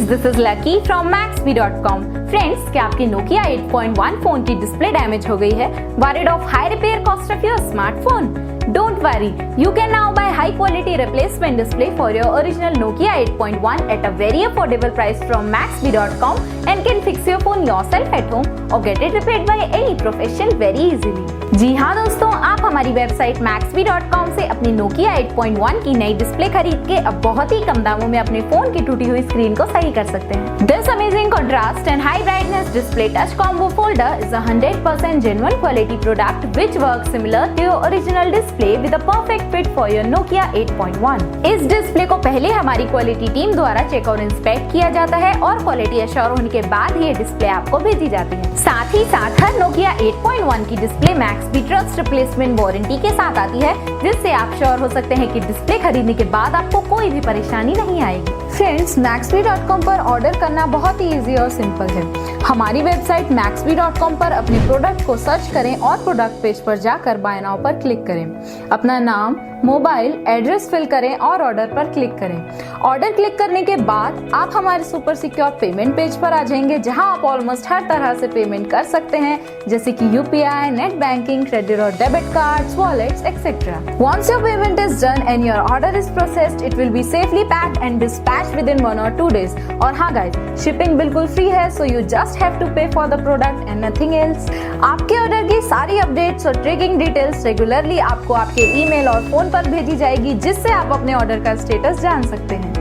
this is Lucky from Maxbhi.com. Friends, क्या आपकी Nokia 8.1 phone की डिस्प्ले डैमेज हो गई है? Worried of high repair cost of your smartphone? Don't worry, you can now buy high quality replacement display for your original Nokia 8.1 at a very affordable price from Maxbhi.com and can fix your phone yourself at home or get it repaired by any professional very easily. जी हाँ दोस्तों, आप हमारी website Maxbhi.com से अपनी Nokia 8.1 की नई display खरीद के अब बहुत ही कम दामों में अपने फोन की टूटी हुई स्क्रीन को सही कर सकते हैं। This amazing contrast and high brightness display touch combo folder is a 100% genuine quality product which works similar to your original display with a perfect fit for your Nokia 8.1. इस display को पहले हमारी quality team द्वारा check और inspect किया जाता है और क्वालिटी एश्योर होने के बाद ये डिस्प्ले आपको भेजी जाती है। साथ ही साथ हर Nokia 8.1 की display Maxbhi trust replacement warranty के साथ आती है, जिससे आप श्योर हो सकते हैं कि डिस्प्ले खरीदने के बाद आपको कोई भी परेशानी नहीं आएगी। फ्रेंड्स, Maxbhi.com पर ऑर्डर करना बहुत ही इजी और सिंपल है। हमारी वेबसाइट Maxbhi.com पर अपने प्रोडक्ट को सर्च करें और प्रोडक्ट पेज पर जाकर बाय नाउ पर क्लिक करें। अपना नाम, मोबाइल, एड्रेस फिल करें और ऑर्डर पर क्लिक करें। ऑर्डर क्लिक करने के बाद आप हमारे सुपर सिक्योर पेमेंट पेज पर आ जाएंगे, जहां आप ऑलमोस्ट हर तरह से पेमेंट कर सकते हैं, जैसे कि UPI, नेट बैंकिंग, क्रेडिट और debit cards, wallets etcetera. Once your payment is done and your order is processed, it will be safely packed and dispatched within 1 or 2 days. और हाँ गाइस, शिपिंग बिल्कुल free है, so you just have to pay for the product and nothing else. आपके order की सारी updates और tracking details regularly आपको आपके ईमेल और फोन पर भेजी जाएगी, जिससे आप अपने ऑर्डर का स्टेटस जान सकते हैं।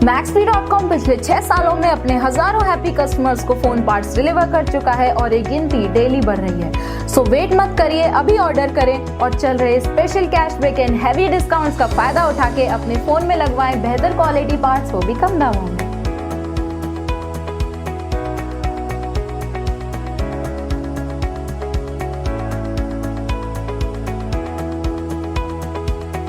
Maxbhi.com पिछले 6 सालों में अपने हजारों हैप्पी कस्टमर्स को फोन पार्ट्स डिलीवर कर चुका है और ये गिनती डेली बढ़ रही है। सो वेट मत करिए, अभी ऑर्डर करें और चल रहे special cashback and heavy discounts का फायदा उठा के अपने फोन में लगवाएं बेहतर क्वालिटी पार्ट्स, वो भी कम दामों में।